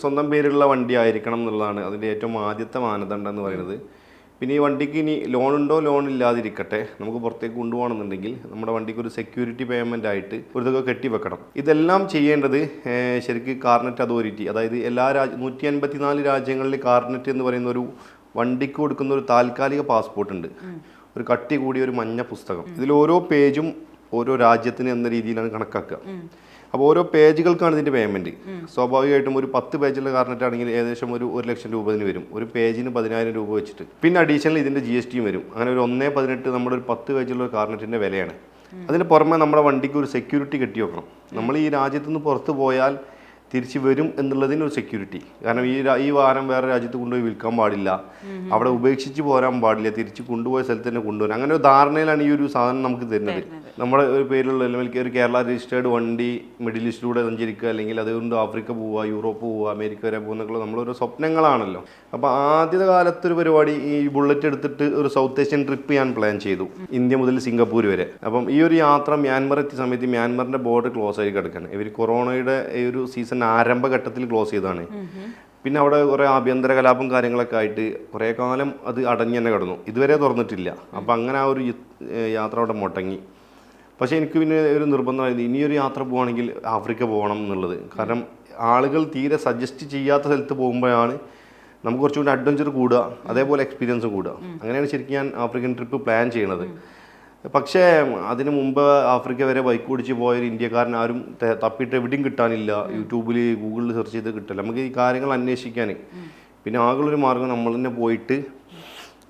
സ്വന്തം പേരിലുള്ള വണ്ടി ആയിരിക്കണം എന്നുള്ളതാണ് അതിൻ്റെ ഏറ്റവും ആദ്യത്തെ മാനദണ്ഡം എന്ന് പറയുന്നത്. പിന്നെ ഈ വണ്ടിക്ക് ഇനി ലോൺ ഉണ്ടോ ലോൺ ഇല്ലാതിരിക്കട്ടെ, നമുക്ക് പുറത്തേക്ക് കൊണ്ടുപോകണമെന്നുണ്ടെങ്കിൽ നമ്മുടെ വണ്ടിക്ക് ഒരു സെക്യൂരിറ്റി പേയ്മെൻ്റ് ആയിട്ട് ഒരു തുക കെട്ടിവെക്കണം. ഇതെല്ലാം ചെയ്യേണ്ടത് ശരിക്കും കാർനെറ്റ് അതോറിറ്റി, അതായത് എല്ലാ 154 രാജ്യങ്ങളിൽ കാർനെറ്റ് എന്ന് പറയുന്ന ഒരു വണ്ടിക്ക് കൊടുക്കുന്ന ഒരു താൽക്കാലിക പാസ്പോർട്ട് ഉണ്ട്, ഒരു കട്ടി കൂടിയ ഒരു മഞ്ഞ പുസ്തകം. ഇതിൽ ഓരോ പേജും ഓരോ രാജ്യത്തിന് എന്ന രീതിയിലാണ് കണക്കാക്കുക. അപ്പോൾ ഓരോ പേജുകൾക്കാണ് ഇതിൻ്റെ പേയ്മെൻറ്റ്. സ്വാഭാവികമായിട്ടും ഒരു 10 പേജുള്ള കാർനെറ്റ് ആണെങ്കിൽ ഏകദേശം ഒരു 1 ലക്ഷം രൂപ ഇതിന് വരും, ഒരു പേജിന് 10,000 രൂപ വെച്ചിട്ട്. പിന്നെ അഡീഷണൽ ഇതിൻ്റെ GST വരും. അങ്ങനെ ഒരു 1.18 നമ്മുടെ ഒരു 10 പേജുള്ള കാർനെറ്റിൻ്റെ വിലയാണ്. അതിന് പുറമെ നമ്മുടെ വണ്ടിക്ക് ഒരു സെക്യൂരിറ്റി കെട്ടി വെക്കണം. നമ്മൾ ഈ രാജ്യത്തു നിന്ന് പുറത്ത് പോയാൽ തിരിച്ച് വരും എന്നുള്ളതിന് ഒരു സെക്യൂരിറ്റി. കാരണം ഈ വാഹനം വേറെ രാജ്യത്ത് കൊണ്ടുപോയി വിൽക്കാൻ പാടില്ല, അവിടെ ഉപേക്ഷിച്ച് പോരാൻ പാടില്ല, തിരിച്ച് കൊണ്ടുപോയ സ്ഥലത്ത് തന്നെ കൊണ്ടുപോകാൻ, അങ്ങനെ ഒരു ധാരണയിലാണ് ഈ ഒരു സാധനം നമുക്ക് തരുന്നത്. നമ്മുടെ ഒരു പേരിലുള്ള അല്ലെങ്കിൽ ഒരു കേരള രജിസ്റ്റേർഡ് വണ്ടി മിഡിൽ ഈസ്റ്റിലൂടെ സഞ്ചരിക്കുക, അല്ലെങ്കിൽ അതുകൊണ്ട് ആഫ്രിക്ക പോവുക, യൂറോപ്പ് പോവുക, അമേരിക്ക വരെ പോകുന്നൊക്കെ നമ്മളൊരു സ്വപ്നങ്ങളാണല്ലോ. അപ്പോൾ ആദ്യത്തെ കാലത്തൊരു പരിപാടി ഈ ബുള്ളറ്റ് എടുത്തിട്ട് ഒരു സൗത്ത് ഏഷ്യൻ ട്രിപ്പ് ഞാൻ പ്ലാൻ ചെയ്തു, ഇന്ത്യ മുതൽ സിംഗപ്പൂർ വരെ. അപ്പം ഈ ഒരു യാത്ര മ്യാൻമർ എത്തിയ സമയത്ത് മ്യാൻമറിൻ്റെ ബോർഡർ ക്ലോസ് ആയി കിടക്കുകയാണ്. ഇവർ കൊറോണയുടെ ഈ ഒരു സീസൺ ആരംഭഘട്ടത്തിൽ ക്ലോസ് ചെയ്തതാണ്. പിന്നെ അവിടെ കുറേ ആഭ്യന്തര കലാപം കാര്യങ്ങളൊക്കെ ആയിട്ട് കുറേ കാലം അത് അടഞ്ഞു തന്നെ കിടന്നു, ഇതുവരെ തുറന്നിട്ടില്ല. അപ്പം അങ്ങനെ ആ ഒരു യാത്ര അവിടെ മുടങ്ങി. പക്ഷേ എനിക്ക് പിന്നെ ഒരു നിർബന്ധമായിരുന്നു, ഇനിയൊരു യാത്ര പോവുകയാണെങ്കിൽ ആഫ്രിക്ക പോകണം എന്നുള്ളത്. കാരണം ആളുകൾ തീരെ സജസ്റ്റ് ചെയ്യാത്ത സ്ഥലത്ത് പോകുമ്പോഴാണ് നമുക്ക് കുറച്ചുകൂടി അഡ്വഞ്ചർ കൂടുക, അതേപോലെ എക്സ്പീരിയൻസ് കൂടുക. അങ്ങനെയാണ് ശരിക്കും ഞാൻ ആഫ്രിക്കൻ ട്രിപ്പ് പ്ലാൻ ചെയ്യണത്. പക്ഷേ അതിന് മുമ്പ് ആഫ്രിക്ക വരെ ബൈക്ക് ഓടിച്ച് പോയൊരു ഇന്ത്യക്കാരൻ ആരും തപ്പിയിട്ട് എവിടെയും കിട്ടാനില്ല. യൂട്യൂബിൽ ഗൂഗിളിൽ സെർച്ച് ചെയ്ത് കിട്ടില്ല നമുക്ക് ഈ കാര്യങ്ങൾ അന്വേഷിക്കാൻ. പിന്നെ ആകെയുള്ളൊരു മാർഗ്ഗം നമ്മൾ തന്നെ പോയിട്ട്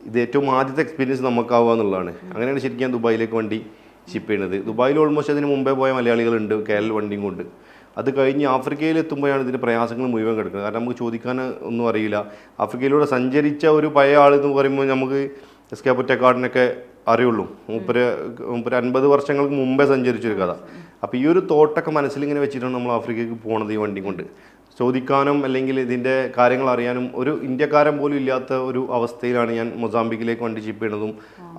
ഇത് ഏറ്റവും ആദ്യത്തെ എക്സ്പീരിയൻസ് നമുക്കാവുക എന്നുള്ളതാണ്. അങ്ങനെയാണ് ശരിക്കും ഞാൻ ദുബായിലേക്ക് വണ്ടി ഷിപ്പ് ചെയ്യുന്നത്. ദുബായിൽ ഓൾമോസ്റ്റ് അതിന് മുമ്പേ പോയ മലയാളികളുണ്ട് KL വണ്ടിയും കൊണ്ട്. അത് കഴിഞ്ഞ് ആഫ്രിക്കയിൽ എത്തുമ്പോഴാണ് ഇതിൻ്റെ പ്രയാസങ്ങൾ മുഴുവൻ കിടക്കുന്നത്. കാരണം നമുക്ക് ചോദിക്കാൻ ഒന്നും അറിയില്ല. ആഫ്രിക്കയിലൂടെ സഞ്ചരിച്ച ഒരു പഴയ ആളെന്ന് പറയുമ്പോൾ നമുക്ക് SK പൊറ്റക്കാടിനൊക്കെ അറിയുള്ളൂ. മൂപ്പര് 50 വർഷങ്ങൾക്ക് മുമ്പേ സഞ്ചരിച്ചൊരു കഥ. അപ്പോൾ ഈ ഒരു തോട്ടൊക്കെ മനസ്സിലിങ്ങനെ വെച്ചിട്ടാണ് നമ്മൾ ആഫ്രിക്കയ്ക്ക് പോകണത് ഈ വണ്ടി കൊണ്ട്. ചോദിക്കാനും അല്ലെങ്കിൽ ഇതിൻ്റെ കാര്യങ്ങൾ അറിയാനും ഒരു ഇന്ത്യക്കാരൻ പോലും ഇല്ലാത്ത ഒരു അവസ്ഥയിലാണ് ഞാൻ മൊസാംബിക്കിലേക്ക് വണ്ടി ഷിപ്പ് ചെയ്യണതും.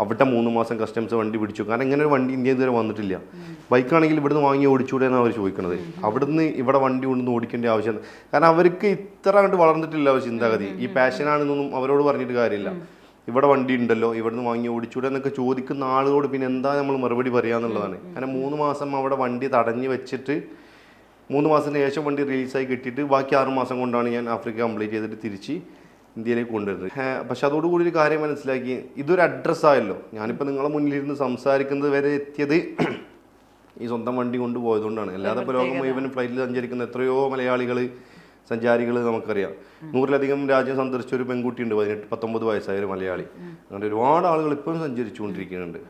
അവിടെ 3 മാസം കസ്റ്റംസ് വണ്ടി പിടിച്ചു. കാരണം ഇങ്ങനെ ഒരു വണ്ടി ഇന്ത്യ ഇതുവരെ വന്നിട്ടില്ല. ബൈക്കാണെങ്കിൽ ഇവിടുന്ന് വാങ്ങി ഓടിച്ചൂടെ എന്നാണ് അവർ ചോദിക്കുന്നത്. അവിടുന്ന് ഇവിടെ വണ്ടി കൊണ്ടൊന്ന് ഓടിക്കേണ്ട ആവശ്യം, കാരണം അവർക്ക് ഇത്ര കണ്ട് വളർന്നിട്ടില്ല അവർ ചിന്താഗതി. ഈ പാഷനാണെന്നൊന്നും അവരോട് പറഞ്ഞിട്ട് കാര്യമില്ല. ഇവിടെ വണ്ടി ഉണ്ടല്ലോ, ഇവിടുന്ന് വാങ്ങി ഓടിച്ചൂടെ എന്നൊക്കെ ചോദിക്കുന്ന ആളുകളോട് പിന്നെ എന്താ നമ്മൾ മറുപടി പറയാന്നുള്ളതാണ്. കാരണം 3 മാസം അവിടെ വണ്ടി തടഞ്ഞു വെച്ചിട്ട് 3 മാസത്തിന് ശേഷം വണ്ടി റിലീസായി കിട്ടിയിട്ട് ബാക്കി 6 മാസം കൊണ്ടാണ് ഞാൻ ആഫ്രിക്ക കംപ്ലീറ്റ് ചെയ്തിട്ട് തിരിച്ച് ഇന്ത്യയിലേക്ക് കൊണ്ടുവരുന്നത്. പക്ഷെ അതോടുകൂടി ഒരു കാര്യം മനസ്സിലാക്കി, ഇതൊരു അഡ്രസ്സായല്ലോ. ഞാനിപ്പോൾ നിങ്ങളെ മുന്നിലിരുന്ന് സംസാരിക്കുന്നത് വരെ എത്തിയത് ഈ സ്വന്തം വണ്ടി കൊണ്ട് പോയതുകൊണ്ടാണ്. അല്ലാതെ ഇപ്പോൾ ലോകം മുഴുവൻ ഫ്ലൈറ്റിൽ സഞ്ചരിക്കുന്ന എത്രയോ മലയാളികൾ സഞ്ചാരികൾ നമുക്കറിയാം. 100-ലധികം രാജ്യം സന്ദർശിച്ച ഒരു പെൺകുട്ടിയുണ്ട്, 18-19 വയസ്സായ ഒരു മലയാളി. അങ്ങനെ ഒരുപാട് ആളുകൾ ഇപ്പോഴും സഞ്ചരിച്ചുകൊണ്ടിരിക്കുന്നുണ്ട്.